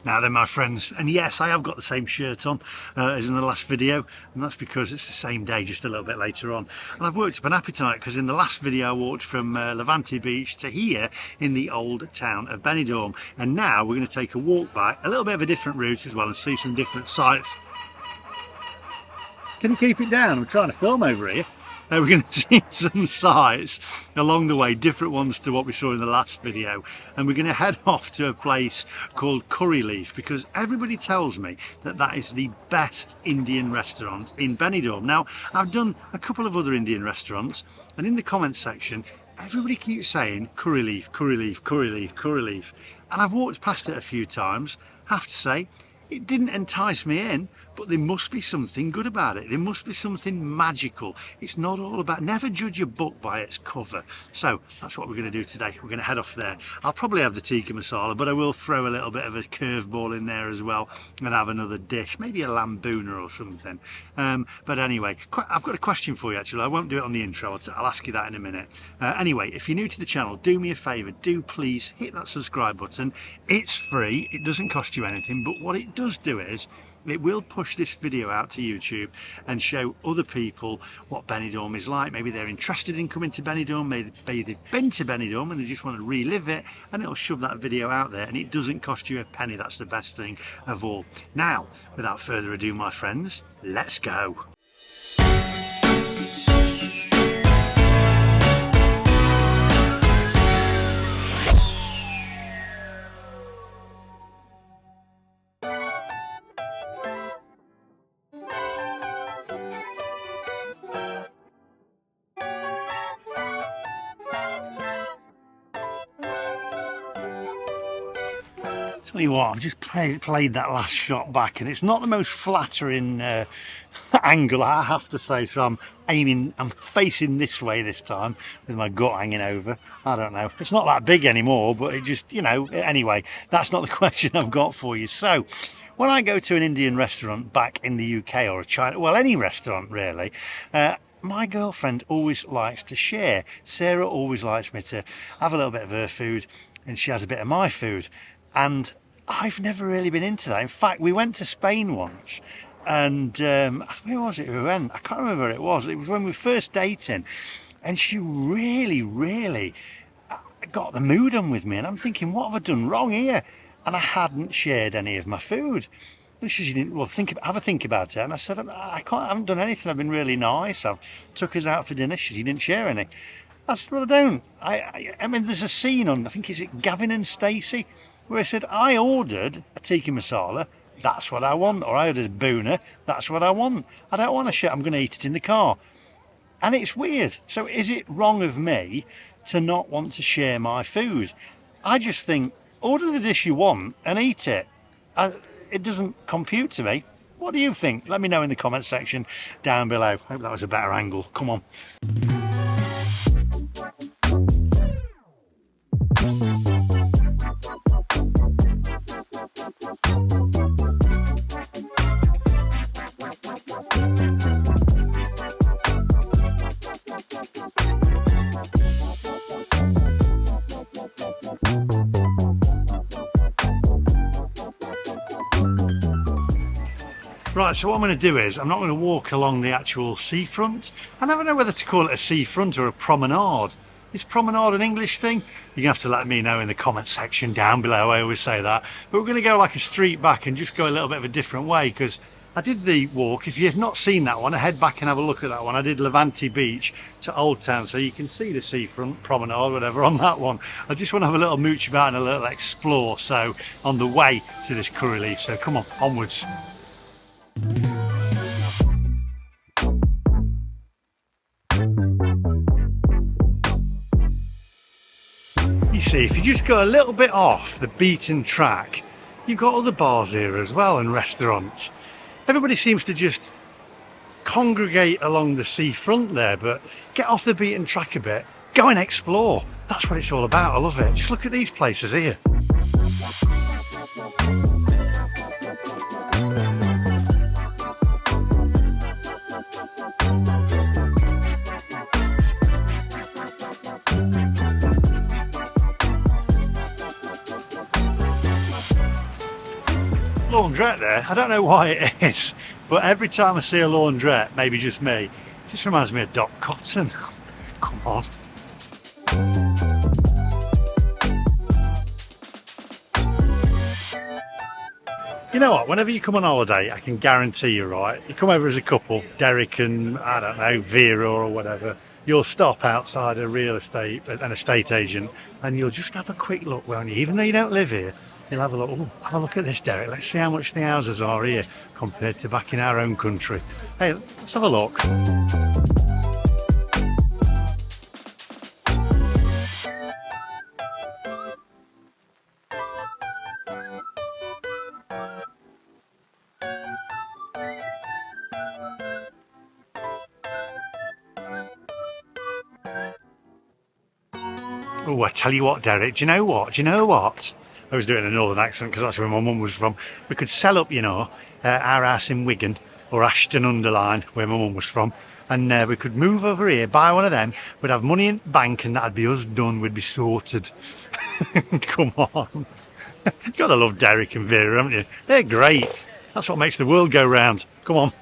Now then, my friends, and yes, I have got the same shirt on as in the last video, and that's because it's the same day, just a little bit later on. And I've worked up an appetite because in the last video I walked from Levante Beach to here in the old town of Benidorm, and now we're going to take a walk back, a little bit of a different route as well, and see some different sights. Can you keep it down? I'm trying to film over here. We're going to see some sights along the way, different ones to what we saw in the last video, and we're going to head off to a place called Curry Leaf because everybody tells me that that is the best Indian restaurant in Benidorm. Now, I've done a couple of other Indian restaurants, and in the comments section everybody keeps saying Curry Leaf, Curry Leaf, Curry Leaf, Curry Leaf, and I've walked past it a few times. Have to say, it didn't entice me in, but there must be something good about it. There must be something magical. It's not all about, never judge a book by its cover. So that's what we're going to do today. We're going to head off there. I'll probably have the tikka masala, but I will throw a little bit of a curveball in there as well and have another dish, maybe a lambuna or something. But anyway, I've got a question for you actually. I won't do it on the intro. I'll ask you that in a minute. Anyway, if you're new to the channel, do me a favour. Do please hit that subscribe button. It's free. It doesn't cost you anything, but what it does do is it will push this video out to YouTube and show other people what Benidorm is like. Maybe they're interested in coming to Benidorm, maybe they've been to Benidorm and they just want to relive it, and it'll shove that video out there, and it doesn't cost you a penny. That's the best thing of all. Now, without further ado, my friends, let's go. Tell you what, I've just played that last shot back, and it's not the most flattering angle, I have to say. So I'm facing this way this time with my gut hanging over. I don't know, it's not that big anymore, but it just, you know, anyway, that's not the question I've got for you. So when I go to an Indian restaurant back in the UK, or a China, well, any restaurant really, my girlfriend always likes to share. Sarah always likes me to have a little bit of her food and she has a bit of my food, and I've never really been into that. In fact, we went to Spain once, and where was it we went? I can't remember where it was. It was when we were first dating, and she really got the mood on with me, and I'm thinking, what have I done wrong here? And I hadn't shared any of my food. And she didn't, well, have a think about it. And I said, I haven't done anything. I've been really nice. I've took us out for dinner. She didn't share any. I said, well, I don't. I mean, there's a scene on, I think, is it Gavin and Stacey, where I said, I ordered a tikka masala, that's what I want, or I ordered a boona, that's what I want. I don't want to share, I'm going to eat it in the car. And it's weird. So is it wrong of me to not want to share my food? I just think, order the dish you want and eat it. It doesn't compute to me. What do you think? Let me know in the comment section down below. I hope that was a better angle. Come on. Right, so what I'm going to do is, I'm not going to walk along the actual seafront. I never know whether to call it a seafront or a promenade. Is promenade an English thing? You're going to have to let me know in the comment section down below. I always say that. But we're going to go like a street back and just go a little bit of a different way, because I did the walk. If you've not seen that one, head back and have a look at that one. I did Levante Beach to Old Town, so you can see the seafront, promenade, whatever, on that one. I just want to have a little mooch about and a little explore, so on the way to this Curry Leaf. So come on, onwards. You see, if you just go a little bit off the beaten track, you've got other bars here as well, and restaurants. Everybody seems to just congregate along the seafront there, but get off the beaten track a bit, go and explore. That's what it's all about. I love it. Just look at these places here. laundrette there. I don't know why it is, but every time I see a laundrette, maybe just me, it just reminds me of Doc Cotton. Come on. You know what, whenever you come on holiday, I can guarantee you, right, you come over as a couple, Derek and, I don't know, Vera or whatever, you'll stop outside an estate agent, and you'll just have a quick look, won't you? Even though you don't live here, you'll have a look. Oh, have a look at this, Derek. Let's see how much the houses are here compared to back in our own country. Hey, let's have a look. Oh, I tell you what, Derek, do you know what? I was doing a northern accent because that's where my mum was from. We could sell up, you know, our house in Wigan or Ashton-under-Lyne, where my mum was from, and we could move over here, buy one of them, we'd have money in the bank, and that'd be us done, we'd be sorted. Come on. You've got to love Derek and Vera, haven't you? They're great. That's what makes the world go round. Come on.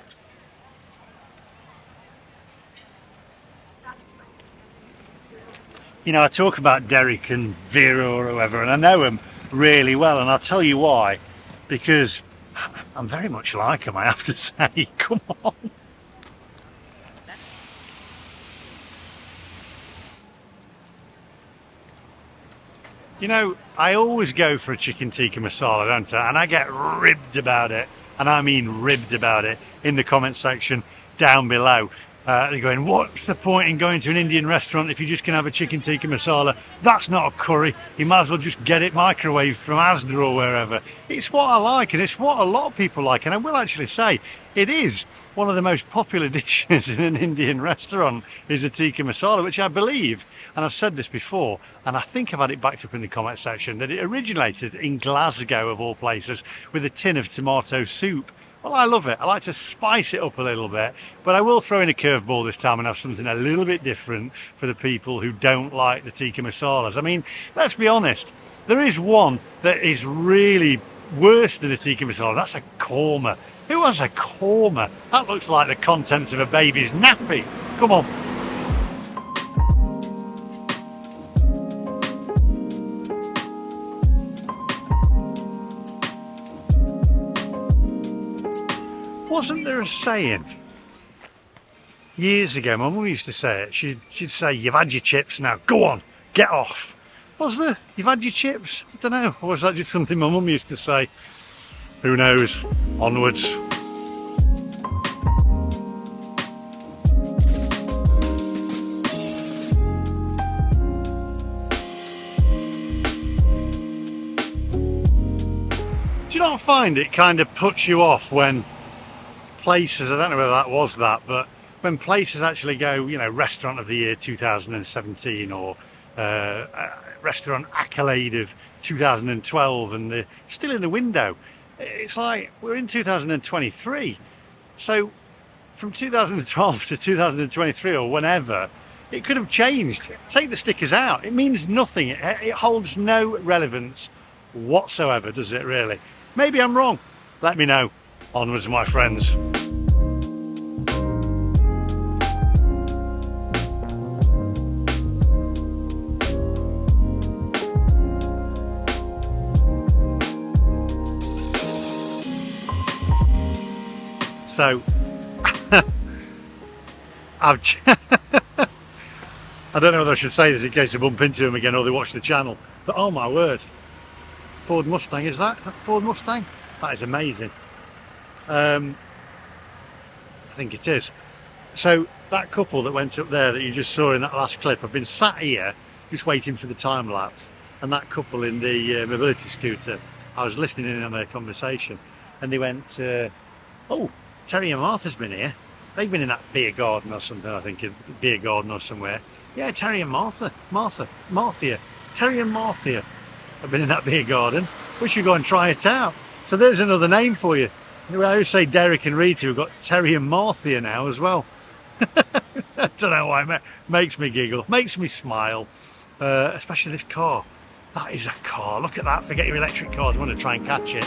You know, I talk about Derek and Vera or whoever, and I know them really well, and I'll tell you why. Because I'm very much like them, I have to say. Come on. You know, I always go for a chicken tikka masala, don't I? And I get ribbed about it, and I mean ribbed about it, in the comment section down below. They're going, what's the point in going to an Indian restaurant if you just can have a chicken tikka masala? That's not a curry. You might as well just get it microwaved from Asda or wherever. It's what I like, and it's what a lot of people like. And I will actually say, it is one of the most popular dishes in an Indian restaurant is a tikka masala, which I believe, and I've said this before, and I think I've had it backed up in the comment section, that it originated in Glasgow, of all places, with a tin of tomato soup. Well, I love it. I like to spice it up a little bit, but I will throw in a curveball this time and have something a little bit different for the people who don't like the tikka masalas. I mean, let's be honest, there is one that is really worse than a tikka masala. That's a korma. Who has a korma? That looks like the contents of a baby's nappy. Come on. Wasn't there a saying years ago? My mum used to say it. She'd say, "You've had your chips, now go on, get off." Was there? You've had your chips? I don't know. Or was that just something my mum used to say? Who knows? Onwards. Do you not find it kind of puts you off when places, I don't know whether that was that, but when places actually go, you know, restaurant of the year 2017 or restaurant accolade of 2012, and they're still in the window. It's like we're in 2023, so from 2012 to 2023 or whenever, it could have changed. Take the stickers out. It means nothing. It holds no relevance whatsoever, does it really? Maybe I'm wrong. Let me know. Onwards, my friends. So, I don't know whether I should say this in case I bump into them again or they watch the channel, but oh my word, Ford Mustang, is that Ford Mustang? That is amazing. I think it is. So that couple that went up there that you just saw in that last clip, I've been sat here just waiting for the time lapse, and that couple in the mobility scooter, I was listening in on their conversation, and they went, oh, Terry and Martha's been here. They've been in that beer garden or something, I think, a beer garden or somewhere. Yeah, Terry and Martha, Terry and Martha have been in that beer garden. We should go and try it out. So there's another name for you. I always say Derek and Rita, we've got Terry and Martha now as well. I don't know why, it makes me giggle, makes me smile, especially this car. That is a car, look at that, forget your electric cars, I want to try and catch it.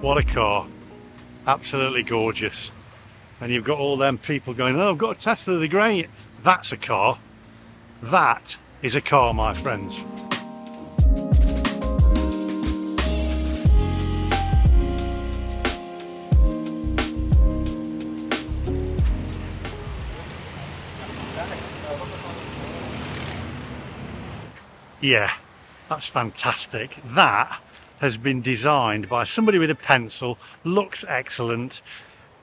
What a car. Absolutely gorgeous. And you've got all them people going, oh, I've got a Tesla, they're great. That's a car. That is a car, my friends. Yeah, that's fantastic. That has been designed by somebody with a pencil, looks excellent.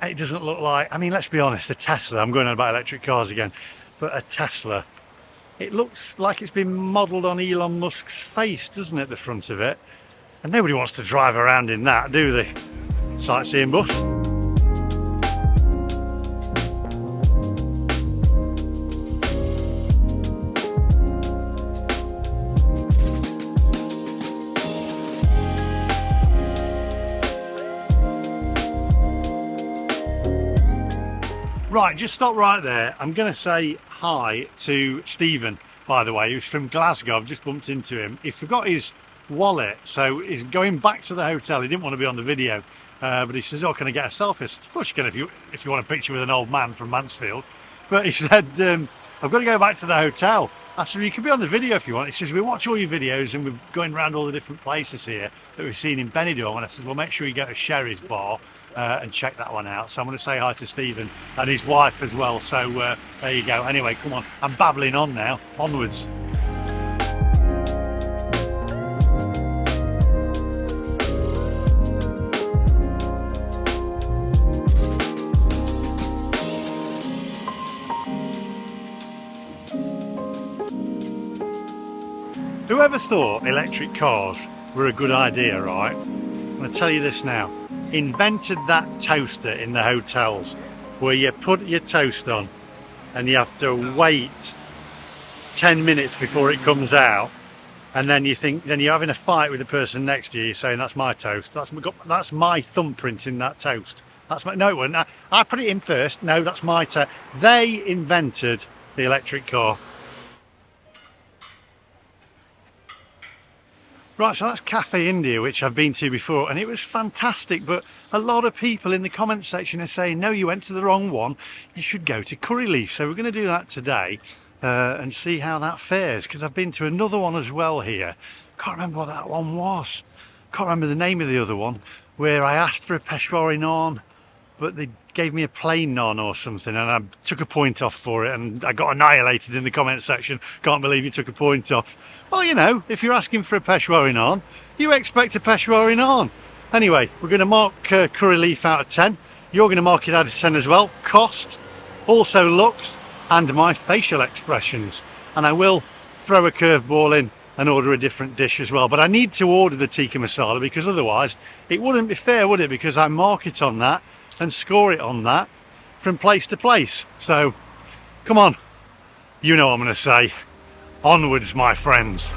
It doesn't look like, I mean, let's be honest, a Tesla, I'm going on about electric cars again, but a Tesla, it looks like it's been modelled on Elon Musk's face, doesn't it, the front of it? And nobody wants to drive around in that, do they? Sightseeing bus. Right, just stop right there. I'm going to say hi to Stephen, by the way, who's from Glasgow. I've just bumped into him. He forgot his wallet, so he's going back to the hotel. He didn't want to be on the video, but he says, oh, can I get a selfie? Of course you can if you want a picture with an old man from Mansfield. But he said, I've got to go back to the hotel. I said, you can be on the video if you want. He says, we watch all your videos and we're going around all the different places here that we've seen in Benidorm. And I said, well, make sure you go to Sherry's bar and check that one out. So I'm going to say hi to Stephen and his wife as well. So there you go. Anyway, come on, I'm babbling on now. Onwards. Whoever thought electric cars were a good idea, right? I'm going to tell you this now. Invented that toaster in the hotels where you put your toast on and you have to wait 10 minutes before it comes out, and then you think, then you're having a fight with the person next to you, you're saying, that's my toast, that's my thumbprint in that toast, that's my, no it wasn't, I put it in first, no that's my toast. They invented the electric car. Right, so that's Cafe India, which I've been to before, and it was fantastic, but a lot of people in the comment section are saying, no, you went to the wrong one, you should go to Curry Leaf. So we're going to do that today and see how that fares, because I've been to another one as well here. Can't remember what that one was. Can't remember the name of the other one, where I asked for a Peshwari naan, but they gave me a plain naan or something, and I took a point off for it, and I got annihilated in the comment section. Can't believe you took a point off. Well, you know, if you're asking for a Peshwari naan, you expect a Peshwari naan. Anyway, we're going to mark Curry Leaf out of 10. You're going to mark it out of 10 as well. Cost, also looks, and my facial expressions. And I will throw a curveball in and order a different dish as well. But I need to order the tikka masala, because otherwise it wouldn't be fair, would it? Because I mark it on that and score it on that from place to place. So, come on. You know what I'm going to say. Onwards, my friends.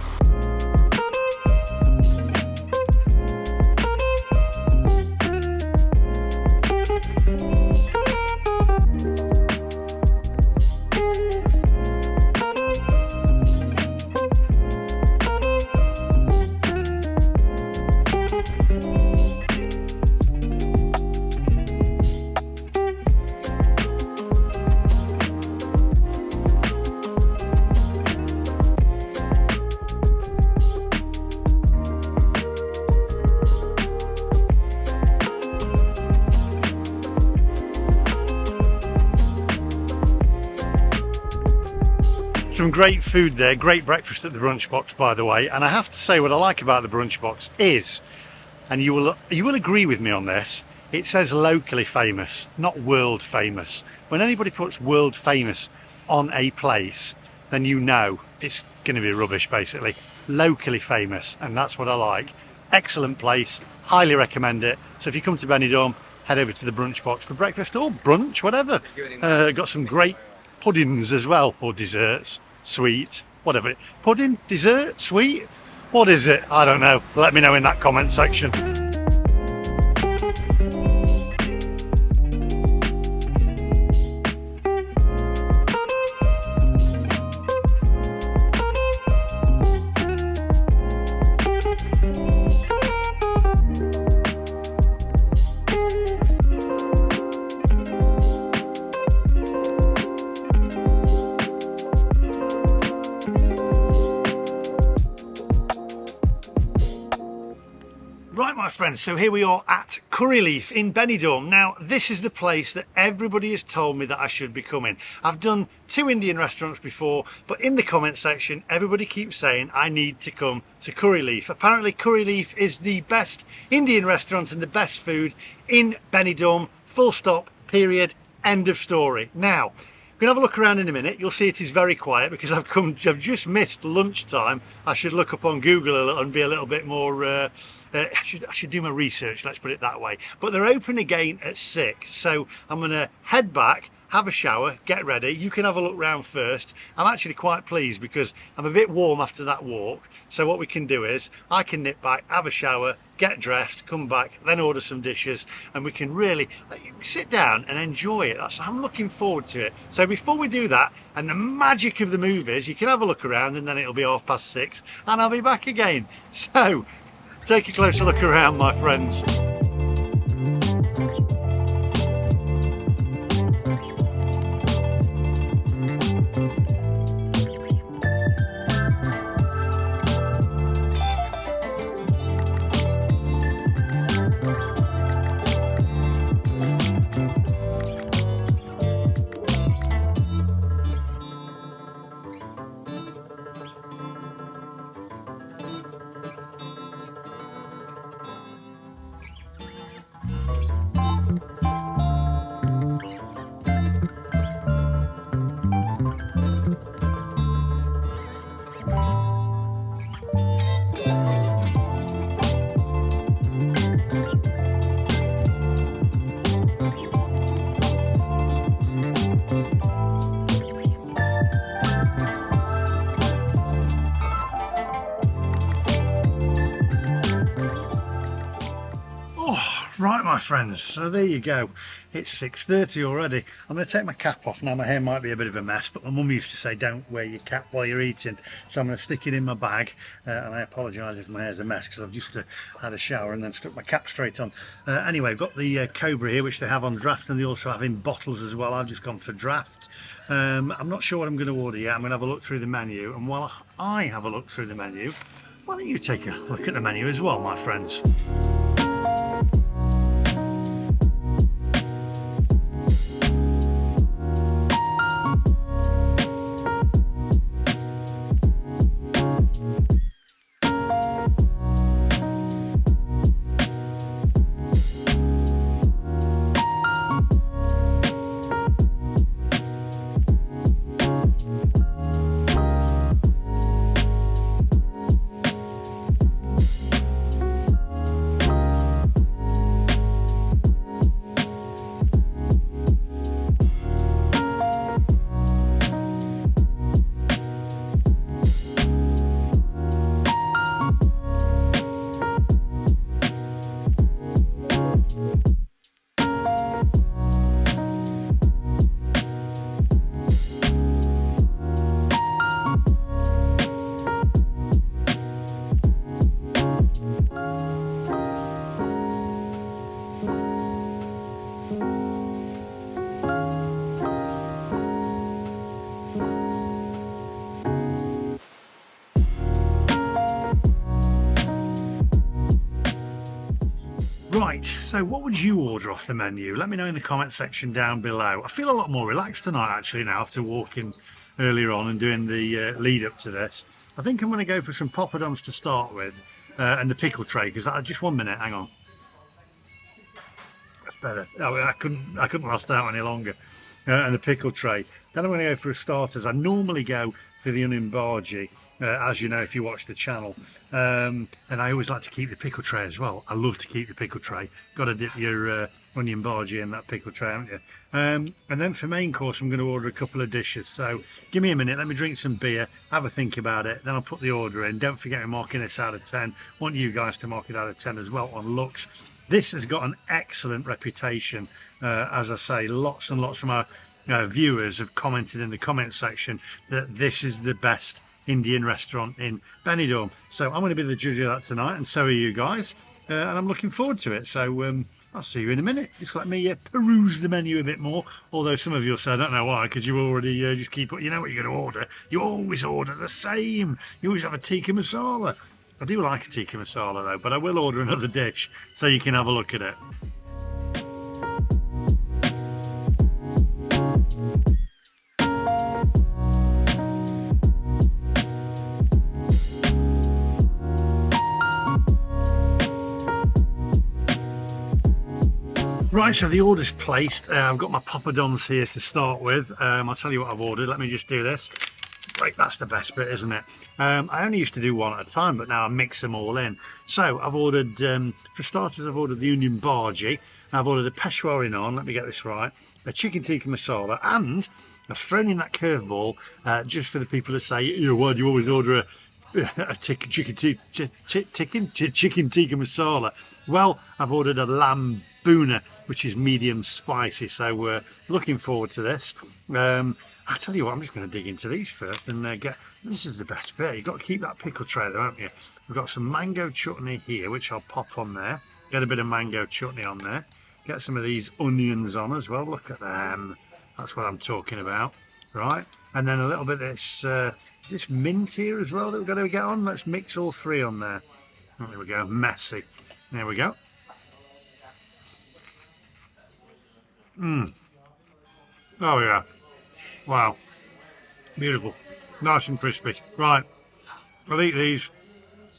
Some great food there, great breakfast at the Brunch Box, by the way. And I have to say, what I like about the Brunch Box is, and you will agree with me on this, it says locally famous, not world famous. When anybody puts world famous on a place, then you know it's going to be rubbish, basically. Locally famous, and that's what I like. Excellent place, highly recommend it. So if you come to Benidorm, head over to the Brunch Box for breakfast or brunch, whatever. Got some great puddings as well, or desserts, sweet, whatever. Pudding, dessert, sweet, what is it? I don't know. Let me know in that comment section. Right, my friends, so here we are at Curryleaf in Benidorm. Now, this is the place that everybody has told me that I should be coming. I've done 2 Indian restaurants before, but in the comment section, everybody keeps saying I need to come to Curryleaf. Apparently, Curryleaf is the best Indian restaurant and the best food in Benidorm. Full stop, period, end of story. Now, we can have a look around in a minute. You'll see it is very quiet because I've just missed lunchtime. I should look up on Google a little and be a little bit more I should do my research, let's put it that way. But they're open again at 6, so I'm gonna head back, have a shower, get ready. You can have a look round first. I'm actually quite pleased because I'm a bit warm after that walk. So what we can do is I can nip back, have a shower, get dressed, come back, then order some dishes, and we can really sit down and enjoy it. I'm looking forward to it. So before we do that, and the magic of the movies, you can have a look around and then it'll be 6:30 and I'll be back again. So take a closer look around, my friends. Right, my friends, so there you go. It's 6:30 already. I'm going to take my cap off now. My hair might be a bit of a mess, but my mum used to say don't wear your cap while you're eating, so I'm going to stick it in my bag, and I apologise if my hair's a mess because I've just had a shower and then stuck my cap straight on. Anyway, I've got the Cobra here, which they have on draft, and they also have in bottles as well. I've just gone for draft. I'm not sure what I'm going to order yet. I'm going to have a look through the menu, and while I have a look through the menu, why don't you take a look at the menu as well, my friends? Right, so what would you order off the menu? Let me know in the comment section down below. I feel a lot more relaxed tonight actually now after walking earlier on and doing the lead up to this. I think I'm going to go for some poppadoms to start with and the pickle tray, because just 1 minute, hang on. That's better. Oh, I couldn't last out any longer. And the pickle tray. Then I'm going to go for starters. I normally go for the onion bhaji, as you know if you watch the channel, and I always like to keep the pickle tray as well. I love to keep the pickle tray. Got to dip your onion bhaji in that pickle tray, haven't you? And then for main course I'm going to order a couple of dishes, so give me a minute, let me drink some beer, have a think about it, then I'll put the order in. Don't forget, we're marking this out of 10. Want you guys to mark it out of 10 as well on looks. This has got an excellent reputation, as I say. Lots and lots of my viewers have commented in the comment section that this is the best Indian restaurant in Benidorm. So I'm going to be the judge of that tonight, and so are you guys, and I'm looking forward to it. So I'll see you in a minute. Just let me peruse the menu a bit more, although some of you will say I don't know why, because you already just keep, you know what you're going to order. You always order the same. You always have a tikka masala. I do like a tikka masala though, but I will order another dish so you can have a look at it. Right, so the order's placed. I've got my poppadoms here to start with. I'll tell you what I've ordered. Let me just do this. Right, that's the best bit, isn't it? I only used to do one at a time, but now I mix them all in. So I've ordered, for starters, I've ordered the onion bhaji. I've ordered a Peshwari naan, let me get this right, a chicken tikka masala, and I've thrown in that curveball just for the people that say, you know, why do you always order a chicken tikka masala? Well, I've ordered a lamb boona, which is medium spicy, so we're looking forward to this. I'll tell you what, I'm just going to dig into these first and get, this is the best bit. You've got to keep that pickle tray there, haven't you? We've got some mango chutney here, which I'll pop on there. Get a bit of mango chutney on there. Get some of these onions on as well. Look at them. That's what I'm talking about, right? And then a little bit of this mint here as well that we're going to get on. Let's mix all three on there. Oh, there we go, messy. There we go. Oh yeah. Wow. Beautiful. Nice and crispy. Right. I'll eat these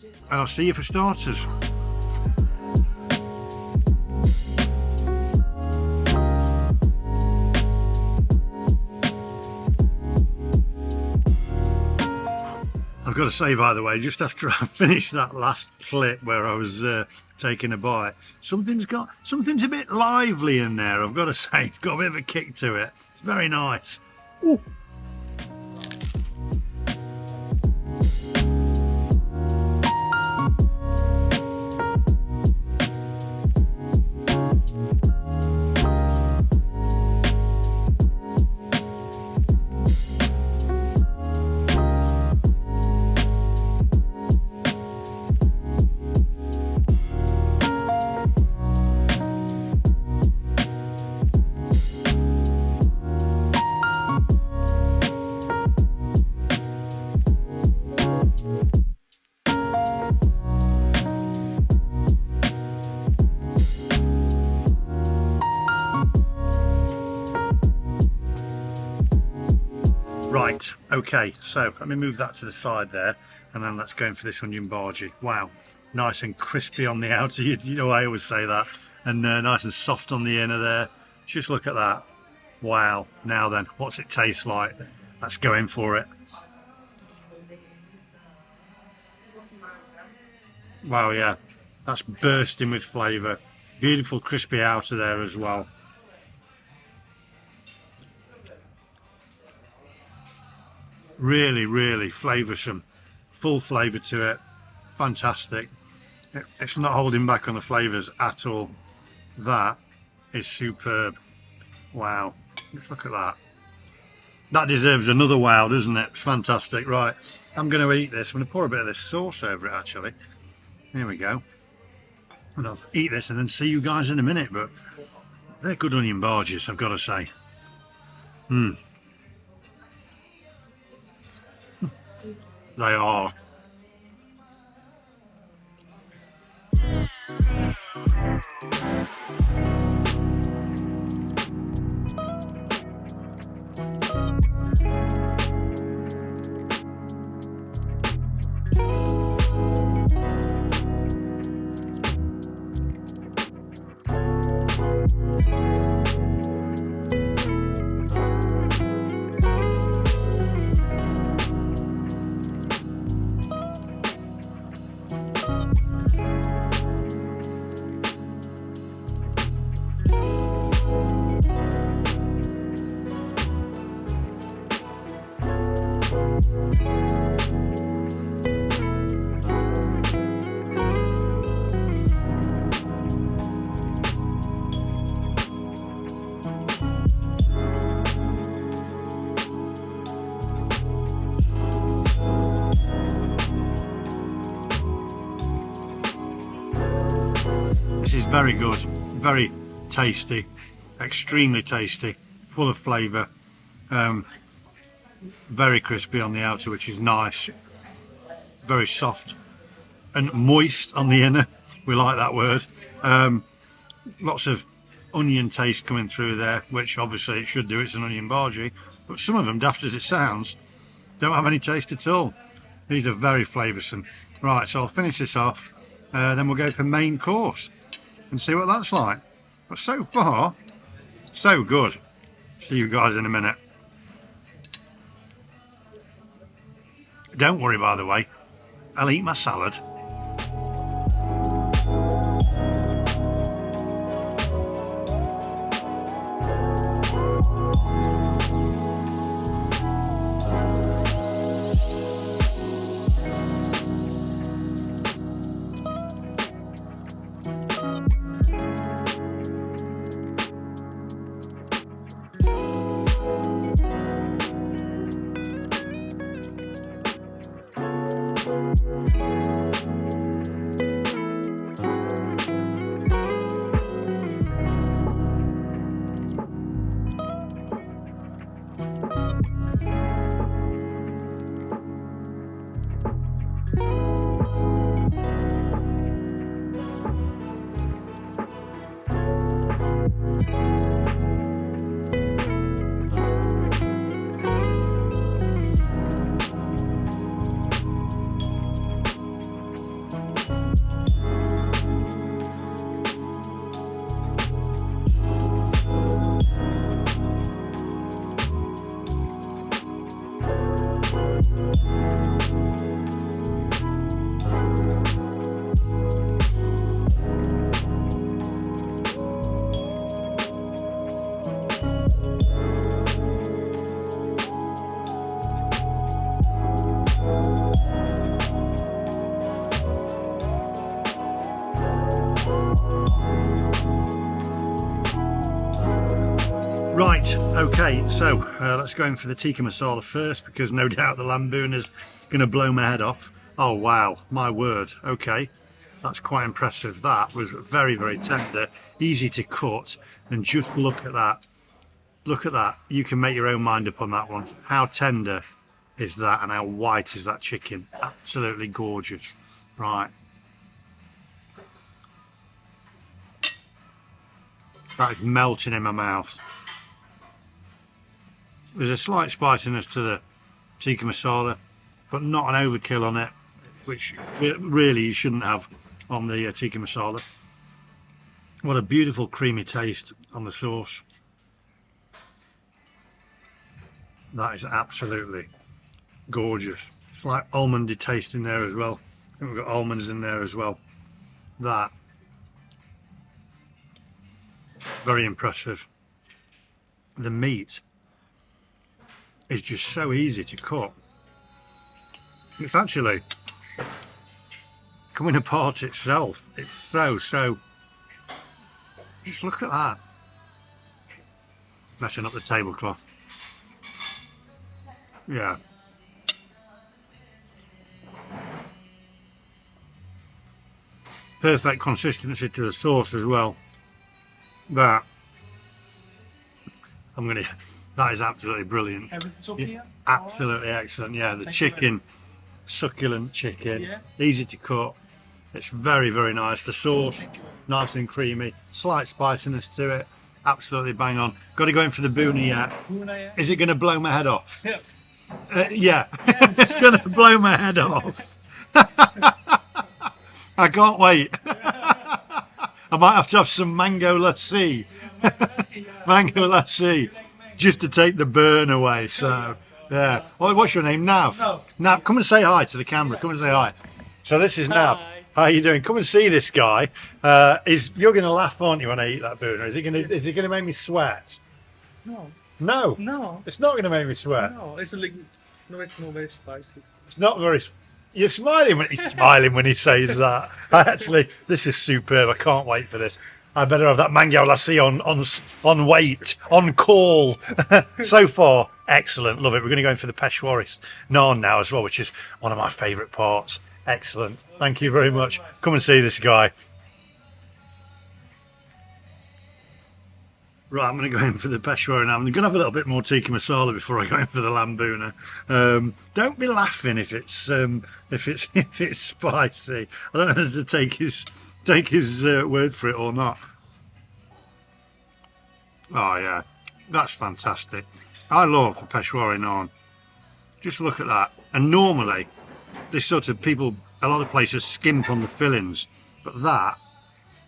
and I'll see you for starters. I've got to say, by the way, just after I finished that last clip where I was taking a bite, something's a bit lively in there. I've got to say, it's got a bit of a kick to it. It's very nice. Ooh. Right, okay, so let me move that to the side there, and then let's go in for this onion bhaji. Wow, nice and crispy on the outer, you know I always say that, and nice and soft on the inner there. Just look at that. Wow, now then, what's it taste like? Let's go in for it. Wow, yeah, that's bursting with flavour. Beautiful crispy outer there as well. Really, really flavoursome, full flavour to it, fantastic. It's not holding back on the flavours at all. That is superb. Wow, look at that. That deserves another wow, doesn't it? It's fantastic. Right, I'm going to eat this. I'm going to pour a bit of this sauce over it actually. Here we go. And I'll eat this and then see you guys in a minute, but they're good onion bhajis, I've got to say. They are. This is very good, very tasty, extremely tasty, full of flavour, very crispy on the outer, which is nice, very soft and moist on the inner. We like that word. Lots of onion taste coming through there, which obviously it should do, it's an onion bhaji, but some of them, daft as it sounds, don't have any taste at all. These are very flavoursome. Right, so I'll finish this off, then we'll go for main course and see what that's like. But so far, so good. See you guys in a minute. Don't worry, by the way, I'll eat my salad. Right, okay, so let's go in for the tikka masala first, because no doubt the lamboon is going to blow my head off. Oh wow, my word. Okay, that's quite impressive. That was very, very tender, easy to cut, and just look at that. Look at that. You can make your own mind up on that one. How tender is that, and how white is that chicken? Absolutely gorgeous. Right. That is melting in my mouth. There's a slight spiciness to the tikka masala, but not an overkill on it, which really you shouldn't have on the tikka masala. What a beautiful creamy taste on the sauce. That is absolutely gorgeous. It's like almondy taste in there as well. I think we've got almonds in there as well. That, very impressive. The meat is just so easy to cut. It's actually coming apart itself. It's so, just look at that. Messing up the tablecloth. Yeah. Perfect consistency to the sauce as well. That is absolutely brilliant. Everything's up here? Absolutely excellent. Yeah, the chicken, succulent chicken, easy to cut. It's very, very nice. The sauce, nice and creamy, slight spiciness to it. Absolutely bang on. Got to go in for the boona yet. Is it going to blow my head off? Yeah, it's going to blow my head off. I can't wait. I might have to have some mango lassi. Mango lassi, just to take the burn away. So, yeah. What's your name? Nav. Nav, come and say hi to the camera. Come and say hi. So this is Nav. How are you doing? Come and see this guy. You're going to laugh, aren't you, when I eat that boona? Is it going to make me sweat? No. No. No. It's not going to make me sweat. No, it's like it's not very spicy. It's not very. You're smiling when he's smiling when he says that. Actually, this is superb. I can't wait for this. I better have that mango lassi on weight, on call. So far, excellent. Love it. We're going to go in for the Peshwari naan now as well, which is one of my favourite parts. Excellent. Thank you very much. Come and see this guy. Right, I'm going to go in for the peshwari now. I'm going to have a little bit more tikka masala before I go in for the lambuna. Don't be laughing if it's if it's spicy. I don't know whether to take his word for it or not. Oh yeah, that's fantastic. I love the peshwari naan. Just look at that. And normally, this sort of people, a lot of places skimp on the fillings, but that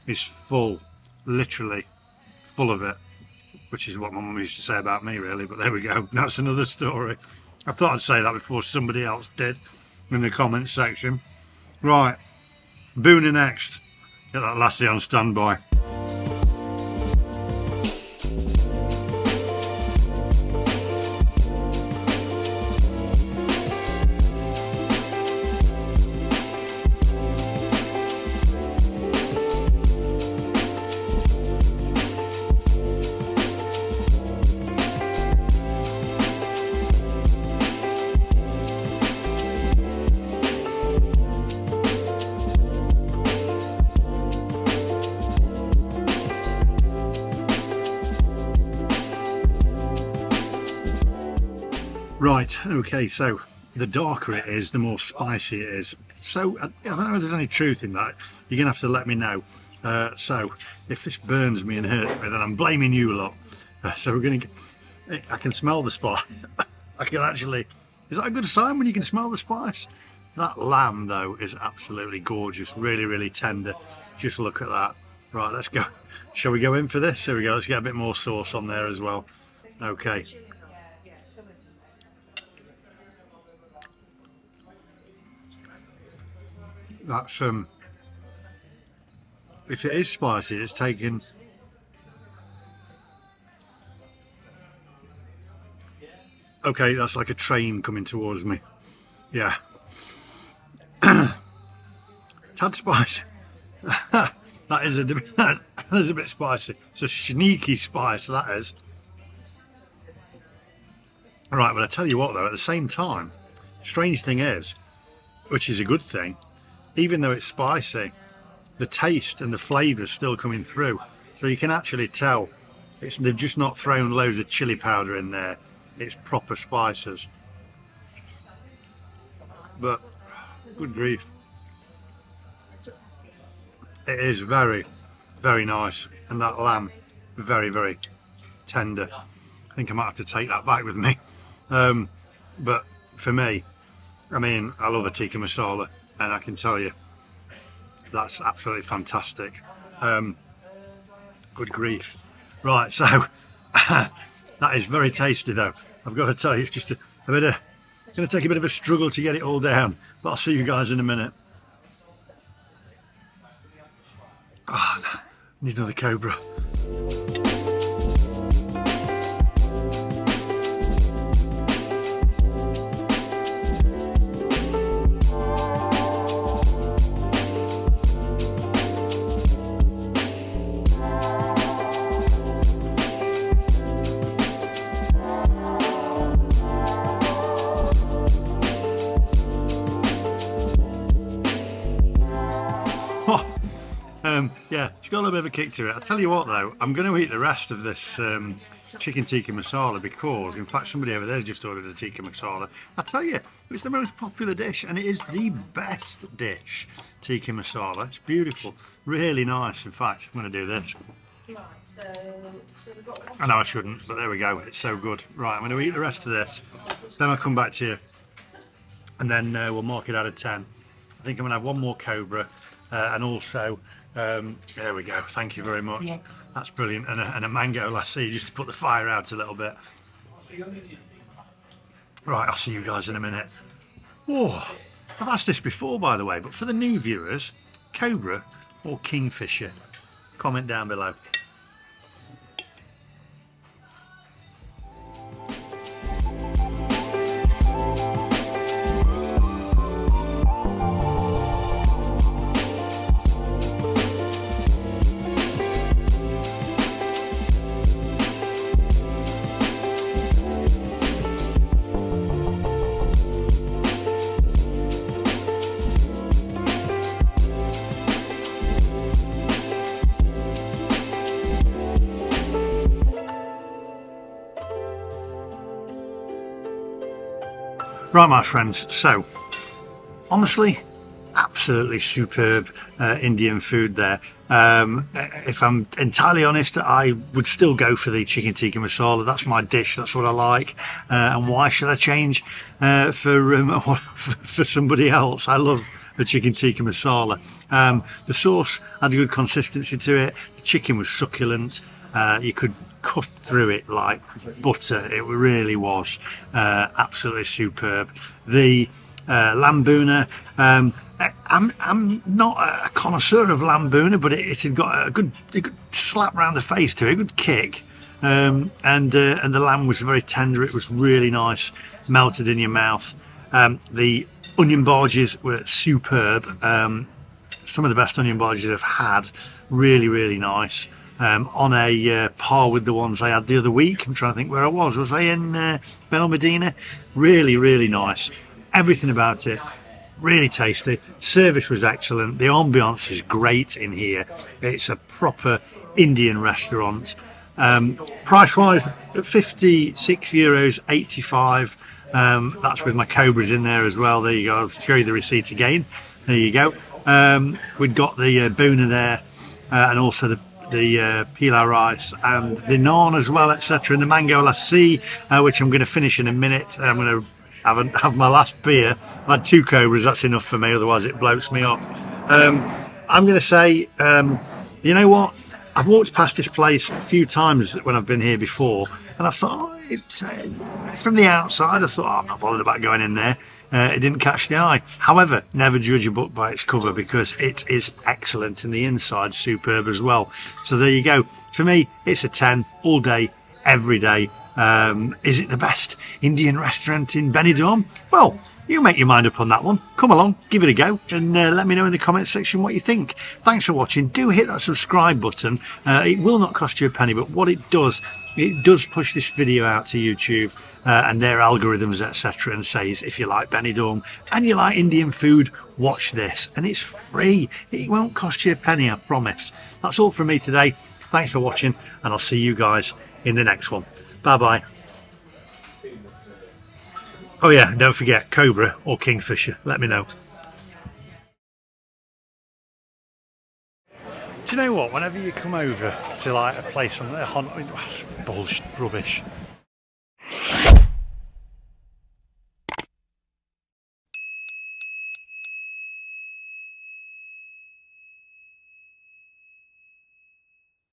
is full, literally full of it. Which is what my mum used to say about me, really, but there we go. That's another story. I thought I'd say that before somebody else did in the comments section. Right, Boona next. Get that lassie on standby. Right, okay, so the darker it is, the more spicy it is. So, I don't know if there's any truth in that. You're going to have to let me know. So, if this burns me and hurts me, then I'm blaming you lot. So we're going to... I can smell the spice. I can actually... Is that a good sign when you can smell the spice? That lamb, though, is absolutely gorgeous. Really, really tender. Just look at that. Right, let's go. Shall we go in for this? Here we go. Let's get a bit more sauce on there as well. Okay. That's if it is spicy, it's taken okay, that's like a train coming towards me. Yeah. Tad spicy. That is that is a bit spicy. It's a sneaky spice, that is. Right, but I tell you what though, at the same time, strange thing is, which is a good thing, even though it's spicy, the taste and the flavour's still coming through. So you can actually tell they've just not thrown loads of chili powder in there. It's proper spices. But, good grief. It is very, very nice. And that lamb, very, very tender. I think I might have to take that back with me. But for me, I mean, I love a tikka masala. And I can tell you, that's absolutely fantastic. Good grief. Right, so that is very tasty though. I've got to tell you, it's just a bit of, it's going to take a bit of a struggle to get it all down. But I'll see you guys in a minute. Oh, need another cobra. Yeah, it's got a little bit of a kick to it. I'll tell you what though, I'm going to eat the rest of this chicken tikka masala because, in fact, somebody over there's just ordered a tikka masala. I tell you, it's the most popular dish and it is the best dish, tikka masala. It's beautiful, really nice. In fact, I'm going to do this. I know I shouldn't, but there we go. It's so good. Right, I'm going to eat the rest of this. Then I'll come back to you and then we'll mark it out of 10. I think I'm going to have one more cobra and also... there we go, thank you very much. Yeah. That's brilliant. And a mango lassi just to put the fire out a little bit. Right, I'll see you guys in a minute. Oh, I've asked this before by the way, but for the new viewers, cobra or kingfisher? Comment down below. Right, my friends, so honestly, absolutely superb Indian food there. If I'm entirely honest, I would still go for the chicken tikka masala. That's my dish, that's what I like. And why should I change for somebody else? I love the chicken tikka masala. The sauce had a good consistency to it. The chicken was succulent. You could cut through it like butter. It really was absolutely superb. The lamb bhuna, I'm not a connoisseur of lamb bhuna, but it had got a good slap round the face to it, a good kick. And the lamb was very tender. It was really nice, melted in your mouth. The onion barges were superb. Some of the best onion barges I've had. Really nice. On a par with the ones I had the other week. I'm trying to think where I was. Was I in Ben Medina? Really nice. Everything about it really tasty. Service was excellent. The ambiance is great in here. It's a proper Indian restaurant. Price wise, €56.85. That's with my cobras in there as well. There you go. I'll show you the receipt again. There you go. We've got the bhuna there, and also the pilau rice and the naan as well, etc. And the mango lassi, which I'm going to finish in a minute. I'm going to have my last beer. I've had 2 cobras, that's enough for me, otherwise it bloats me up. I'm going to say, you know what, I've walked past this place a few times when I've been here before, and I thought, from the outside I thought, I'm not bothered about going in there. It didn't catch the eye. However, never judge a book by its cover, because it is excellent, and the inside superb as well. So there you go. For me, it's a 10 all day, every day. Is it the best Indian restaurant in Benidorm? Well, you make your mind up on that one. Come along, give it a go, and let me know in the comments section what you think. Thanks for watching. Do hit that subscribe button. It will not cost you a penny, but what it does push this video out to YouTube and their algorithms, etc., and says, if you like Benidorm and you like Indian food, watch this. And it's free. It won't cost you a penny, I promise. That's all from me today. Thanks for watching, and I'll see you guys in the next one. Bye bye. Oh yeah, don't forget, cobra or kingfisher, let me know. Do you know what, whenever you come over to like a place on bullshit, rubbish,